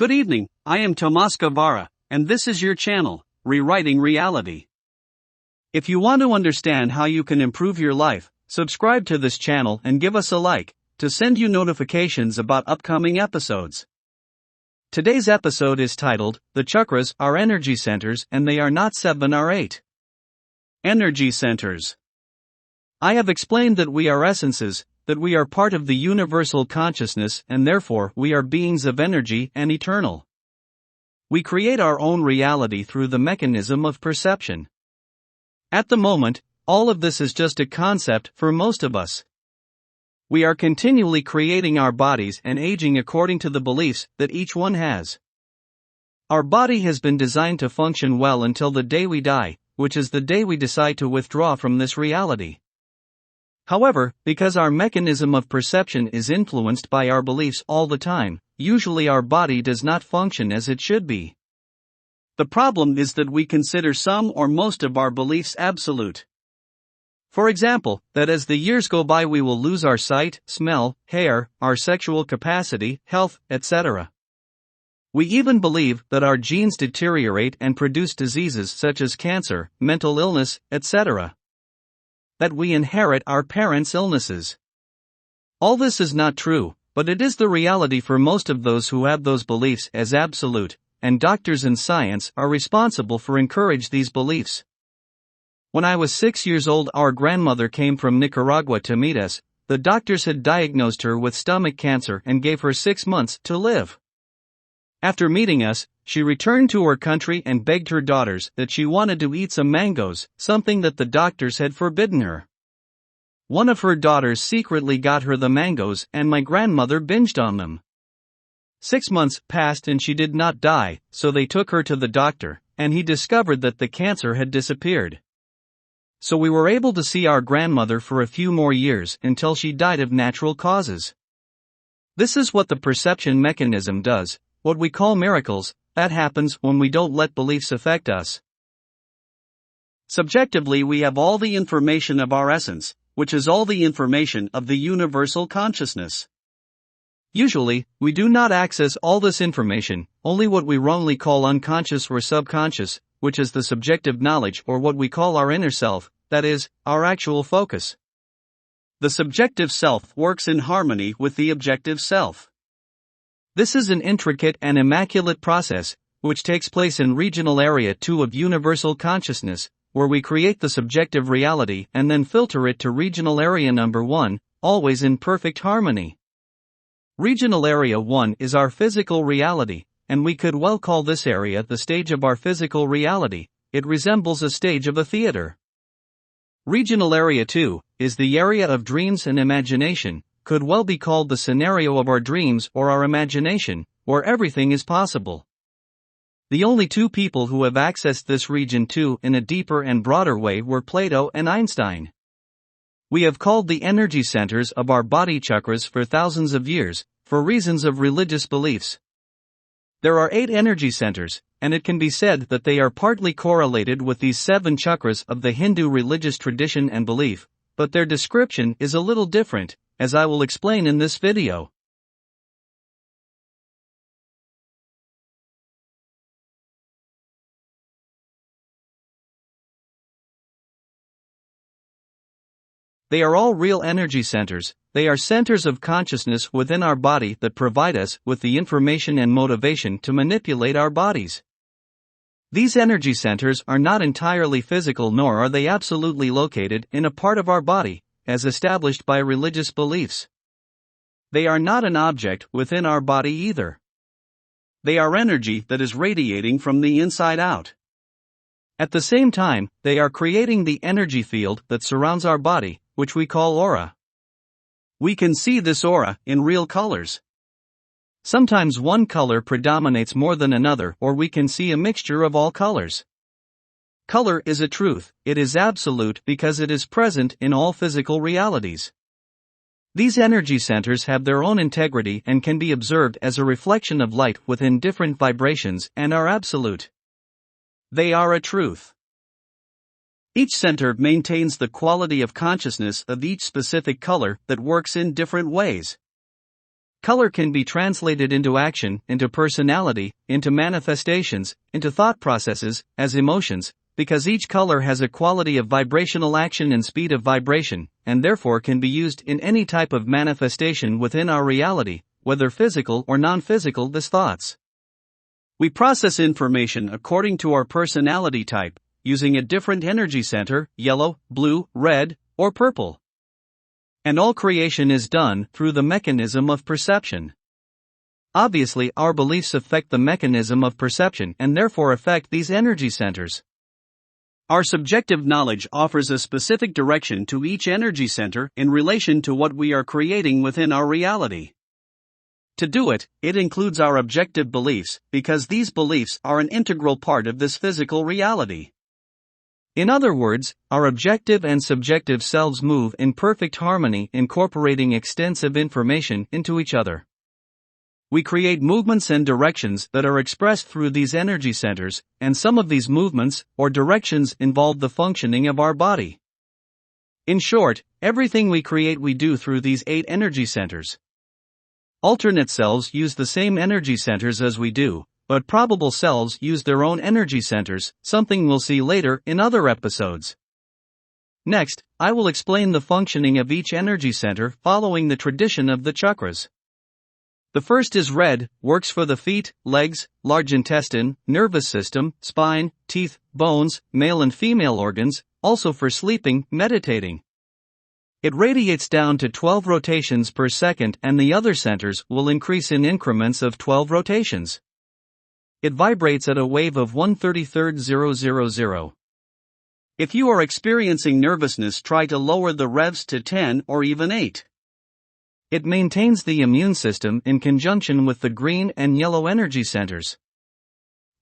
Good evening, I am Tomas Guevara, and this is your channel, Rewriting Reality. If you want to understand how you can improve your life, subscribe to this channel and give us a like, to send you notifications about upcoming episodes. Today's episode is titled, The Chakras are energy centers and they are not 7 or 8. Energy centers. I have explained that we are essences, that we are part of the universal consciousness and therefore we are beings of energy and eternal. We create our own reality through the mechanism of perception. At the moment, all of this is just a concept for most of us. We are continually creating our bodies and aging according to the beliefs that each one has. Our body has been designed to function well until the day we die, which is the day we decide to withdraw from this reality. However, because our mechanism of perception is influenced by our beliefs all the time, usually our body does not function as it should be. The problem is that we consider some or most of our beliefs absolute. For example, that as the years go by we will lose our sight, smell, hair, our sexual capacity, health, etc. We even believe that our genes deteriorate and produce diseases such as cancer, mental illness, etc. That we inherit our parents' illnesses. All this is not true, but it is the reality for most of those who have those beliefs as absolute, and doctors and science are responsible for encourage these beliefs. When I was 6 years old, our grandmother came from Nicaragua to meet us. The doctors had diagnosed her with stomach cancer and gave her 6 months to live. After meeting us, she returned to her country and begged her daughters that she wanted to eat some mangoes, something that the doctors had forbidden her. One of her daughters secretly got her the mangoes and my grandmother binged on them. 6 months passed and she did not die, so they took her to the doctor, and he discovered that the cancer had disappeared. So we were able to see our grandmother for a few more years until she died of natural causes. This is what the perception mechanism does, what we call miracles, that happens when we don't let beliefs affect us. Subjectively, we have all the information of our essence, which is all the information of the universal consciousness. Usually, we do not access all this information, only what we wrongly call unconscious or subconscious, which is the subjective knowledge or what we call our inner self, that is, our actual focus. The subjective self works in harmony with the objective self. This is an intricate and immaculate process, which takes place in regional area 2 of universal consciousness, where we create the subjective reality and then filter it to regional area number 1, always in perfect harmony. Regional area 1 is our physical reality, and we could well call this area the stage of our physical reality. It resembles a stage of a theater. Regional area 2 is the area of dreams and imagination, could well be called the scenario of our dreams or our imagination, where everything is possible. The only 2 people who have accessed this region 2 in a deeper and broader way were Plato and Einstein. We have called the energy centers of our body chakras for thousands of years, for reasons of religious beliefs. There are 8 energy centers, and it can be said that they are partly correlated with these 7 chakras of the Hindu religious tradition and belief, but their description is a little different, as I will explain in this video. They are all real energy centers. They are centers of consciousness within our body that provide us with the information and motivation to manipulate our bodies. These energy centers are not entirely physical, nor are they absolutely located in a part of our body, as established by religious beliefs. They are not an object within our body either. They are energy that is radiating from the inside out. At the same time, they are creating the energy field that surrounds our body, which we call aura. We can see this aura in real colors. Sometimes one color predominates more than another, or we can see a mixture of all colors. Color is a truth, it is absolute because it is present in all physical realities. These energy centers have their own integrity and can be observed as a reflection of light within different vibrations and are absolute. They are a truth. Each center maintains the quality of consciousness of each specific color that works in different ways. Color can be translated into action, into personality, into manifestations, into thought processes, as emotions, because each color has a quality of vibrational action and speed of vibration, and therefore can be used in any type of manifestation within our reality, whether physical or non-physical as thoughts. We process information according to our personality type, using a different energy center, yellow, blue, red, or purple. And all creation is done through the mechanism of perception. Obviously, our beliefs affect the mechanism of perception and therefore affect these energy centers. Our subjective knowledge offers a specific direction to each energy center in relation to what we are creating within our reality. To do it, it includes our objective beliefs, because these beliefs are an integral part of this physical reality. In other words, our objective and subjective selves move in perfect harmony, incorporating extensive information into each other. We create movements and directions that are expressed through these energy centers, and some of these movements or directions involve the functioning of our body. In short, everything we create we do through these 8 energy centers. Alternate selves use the same energy centers as we do, but probable selves use their own energy centers, something we'll see later in other episodes. Next, I will explain the functioning of each energy center following the tradition of the chakras. The first is red, works for the feet, legs, large intestine, nervous system, spine, teeth, bones, male and female organs, also for sleeping, meditating. It radiates down to 12 rotations per second, and the other centers will increase in increments of 12 rotations. It vibrates at a wave of 1/33,000. If you are experiencing nervousness, try to lower the revs to 10 or even 8. It maintains the immune system in conjunction with the green and yellow energy centers.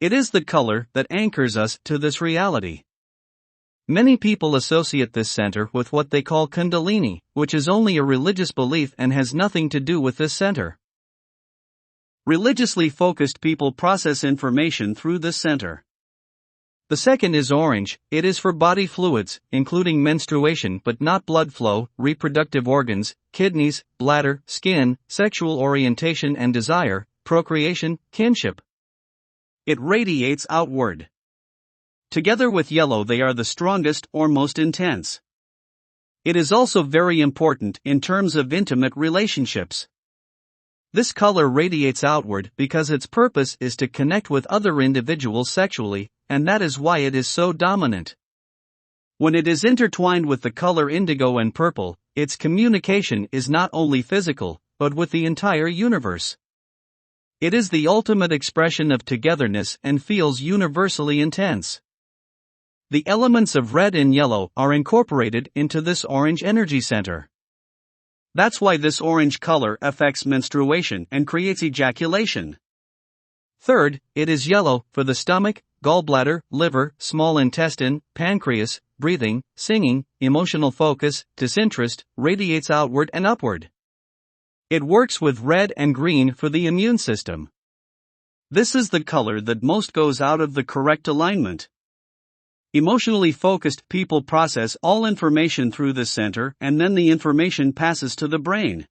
It is the color that anchors us to this reality. Many people associate this center with what they call Kundalini, which is only a religious belief and has nothing to do with this center. Religiously focused people process information through this center. The second is orange. It is for body fluids, including menstruation but not blood flow, reproductive organs, kidneys, bladder, skin, sexual orientation and desire, procreation, kinship. It radiates outward. Together with yellow, they are the strongest or most intense. It is also very important in terms of intimate relationships. This color radiates outward because its purpose is to connect with other individuals sexually, and that is why it is so dominant. When it is intertwined with the color indigo and purple, its communication is not only physical, but with the entire universe. It is the ultimate expression of togetherness and feels universally intense. The elements of red and yellow are incorporated into this orange energy center. That's why this orange color affects menstruation and creates ejaculation. Third, it is yellow for the stomach, gallbladder, liver, small intestine, pancreas, breathing, singing, emotional focus, disinterest, radiates outward and upward. It works with red and green for the immune system. This is the color that most goes out of the correct alignment. Emotionally focused people process all information through this center, and then the information passes to the brain.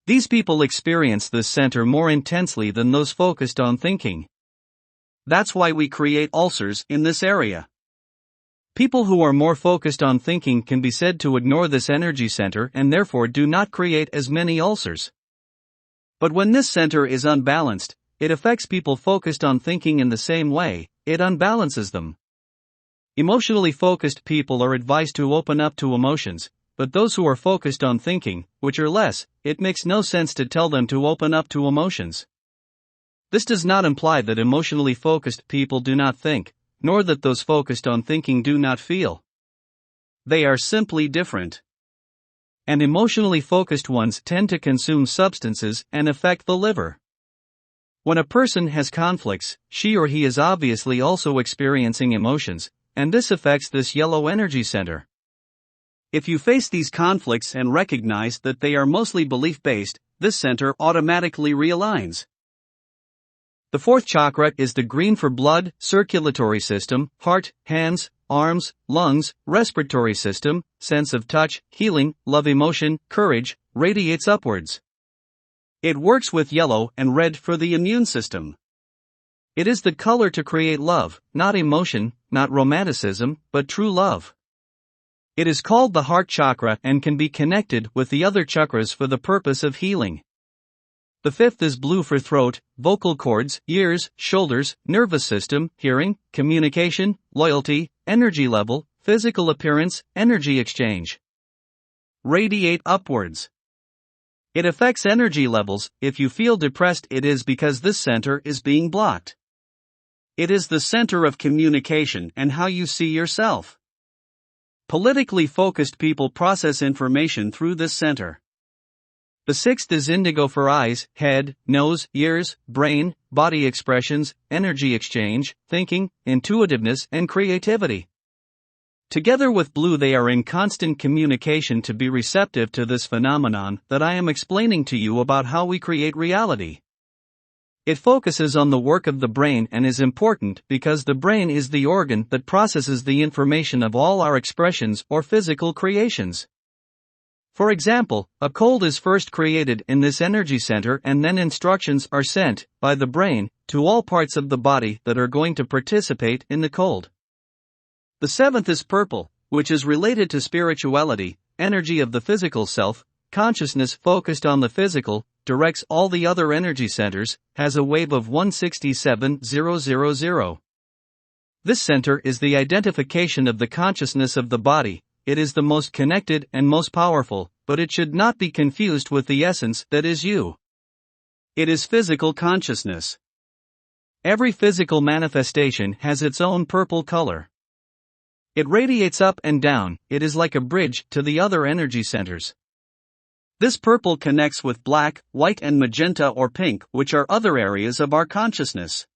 These people experience this center more intensely than those focused on thinking. That's why we create ulcers in this area. People who are more focused on thinking can be said to ignore this energy center and therefore do not create as many ulcers. But when this center is unbalanced, it affects people focused on thinking in the same way, it unbalances them. Emotionally focused people are advised to open up to emotions, but those who are focused on thinking, which are less, it makes no sense to tell them to open up to emotions. This does not imply that emotionally focused people do not think, nor that those focused on thinking do not feel. They are simply different. And emotionally focused ones tend to consume substances and affect the liver. When a person has conflicts, she or he is obviously also experiencing emotions, and this affects this yellow energy center. If you face these conflicts and recognize that they are mostly belief-based, this center automatically realigns. The fourth chakra is the green for blood, circulatory system, heart, hands, arms, lungs, respiratory system, sense of touch, healing, love, emotion, courage, radiates upwards. It works with yellow and red for the immune system. It is the color to create love, not emotion, not romanticism, but true love. It is called the heart chakra and can be connected with the other chakras for the purpose of healing. The fifth is blue for throat, vocal cords, ears, shoulders, nervous system, hearing, communication, loyalty, energy level, physical appearance, energy exchange. Radiate upwards. It affects energy levels. If you feel depressed, it is because this center is being blocked. It is the center of communication and how you see yourself. Politically focused people process information through this center. The sixth is indigo for eyes, head, nose, ears, brain, body expressions, energy exchange, thinking, intuitiveness, and creativity. Together with blue, they are in constant communication to be receptive to this phenomenon that I am explaining to you about how we create reality. It focuses on the work of the brain and is important because the brain is the organ that processes the information of all our expressions or physical creations. For example, a cold is first created in this energy center and then instructions are sent, by the brain, to all parts of the body that are going to participate in the cold. The seventh is purple, which is related to spirituality, energy of the physical self, consciousness focused on the physical, directs all the other energy centers, has a wave of 167,000. This center is the identification of the consciousness of the body. It is the most connected and most powerful, but it should not be confused with the essence that is you. It is physical consciousness. Every physical manifestation has its own purple color. It radiates up and down. It is like a bridge to the other energy centers. This purple connects with black, white, and magenta or pink, which are other areas of our consciousness.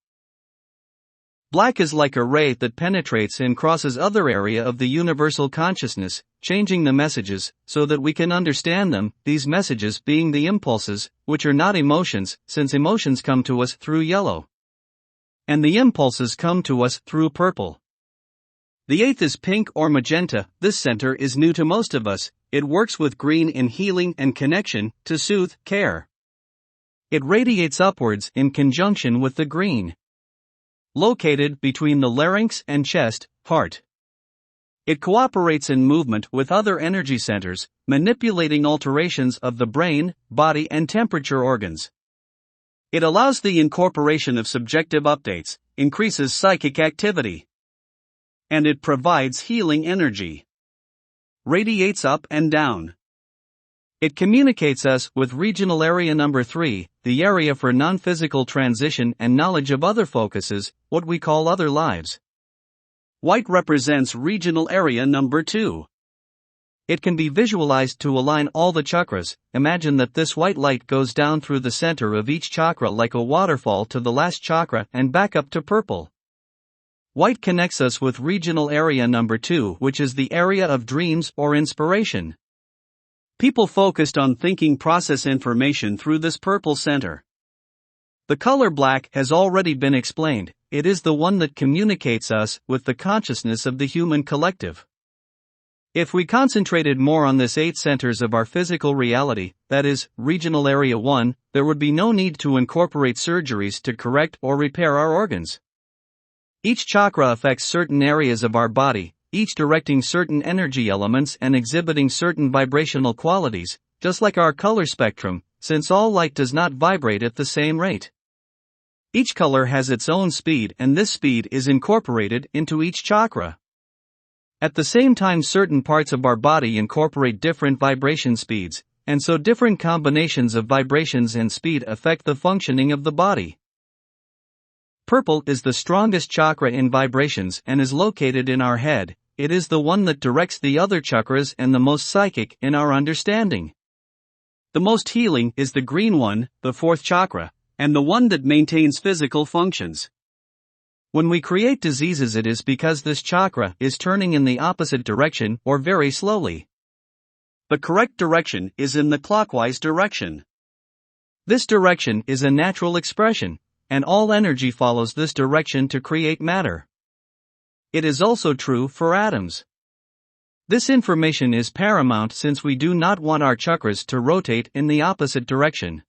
Black is like a ray that penetrates and crosses other area of the universal consciousness, changing the messages, so that we can understand them, these messages being the impulses, which are not emotions, since emotions come to us through yellow. And the impulses come to us through purple. The eighth is pink or magenta. This center is new to most of us. It works with green in healing and connection, to soothe, care. It radiates upwards in conjunction with the green. Located between the larynx and chest, heart. It cooperates in movement with other energy centers, manipulating alterations of the brain, body, and temperature organs. It allows the incorporation of subjective updates, increases psychic activity. And it provides healing energy. Radiates up and down. It communicates us with regional area number 3, the area for non-physical transition and knowledge of other focuses, what we call other lives. White represents regional area number 2. It can be visualized to align all the chakras. Imagine that this white light goes down through the center of each chakra like a waterfall to the last chakra and back up to purple. White connects us with regional area number 2, which is the area of dreams or inspiration. People focused on thinking process information through this purple center. The color black has already been explained. It is the one that communicates us with the consciousness of the human collective. If we concentrated more on this 8 centers of our physical reality, that is, regional area 1, there would be no need to incorporate surgeries to correct or repair our organs. Each chakra affects certain areas of our body, each directing certain energy elements and exhibiting certain vibrational qualities, just like our color spectrum, since all light does not vibrate at the same rate. Each color has its own speed, and this speed is incorporated into each chakra. At the same time, certain parts of our body incorporate different vibration speeds, and so different combinations of vibrations and speed affect the functioning of the body. Purple is the strongest chakra in vibrations and is located in our head. It is the one that directs the other chakras and the most psychic in our understanding. The most healing is the green one, the 4th chakra, and the one that maintains physical functions. When we create diseases, it is because this chakra is turning in the opposite direction or very slowly. The correct direction is in the clockwise direction. This direction is a natural expression, and all energy follows this direction to create matter. It is also true for atoms. This information is paramount since we do not want our chakras to rotate in the opposite direction.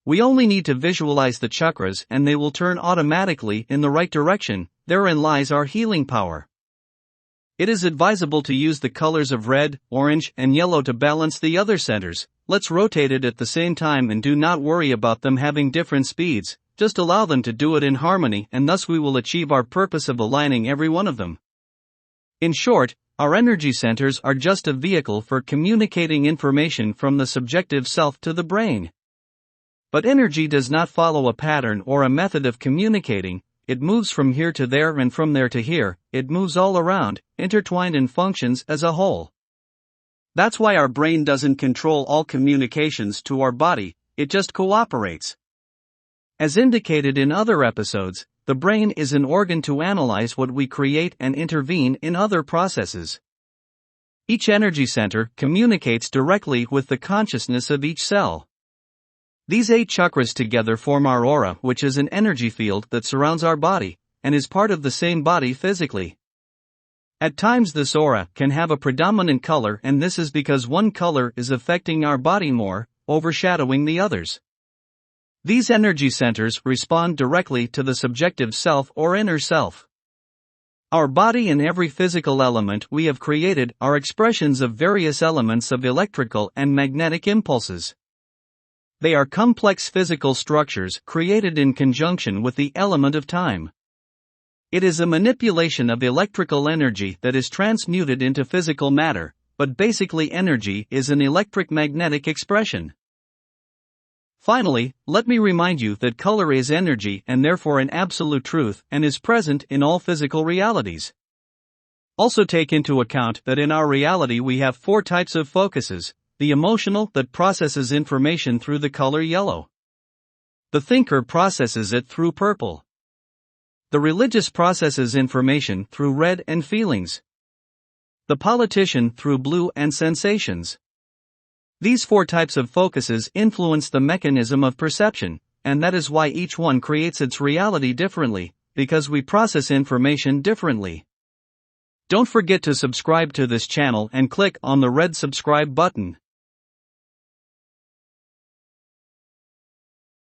We only need to visualize the chakras and they will turn automatically in the right direction. Therein lies our healing power. It is advisable to use the colors of red, orange, and yellow to balance the other centers. Let's rotate it at the same time and do not worry about them having different speeds, just allow them to do it in harmony and thus we will achieve our purpose of aligning every one of them. In short, our energy centers are just a vehicle for communicating information from the subjective self to the brain. But energy does not follow a pattern or a method of communicating. It moves from here to there and from there to here. It moves all around, intertwined and functions as a whole. That's why our brain doesn't control all communications to our body, it just cooperates. As indicated in other episodes, the brain is an organ to analyze what we create and intervene in other processes. Each energy center communicates directly with the consciousness of each cell. These 8 chakras together form our aura, which is an energy field that surrounds our body, and is part of the same body physically. At times this aura can have a predominant color, and this is because one color is affecting our body more, overshadowing the others. These energy centers respond directly to the subjective self or inner self. Our body and every physical element we have created are expressions of various elements of electrical and magnetic impulses. They are complex physical structures created in conjunction with the element of time. It is a manipulation of electrical energy that is transmuted into physical matter, but basically energy is an electric-magnetic expression. Finally, let me remind you that color is energy and therefore an absolute truth and is present in all physical realities. Also take into account that in our reality we have 4 types of focuses: the emotional that processes information through the color yellow. The thinker processes it through purple. The religious processes information through red and feelings. The politician through blue and sensations. These 4 types of focuses influence the mechanism of perception, and that is why each one creates its reality differently, because we process information differently. Don't forget to subscribe to this channel and click on the red subscribe button.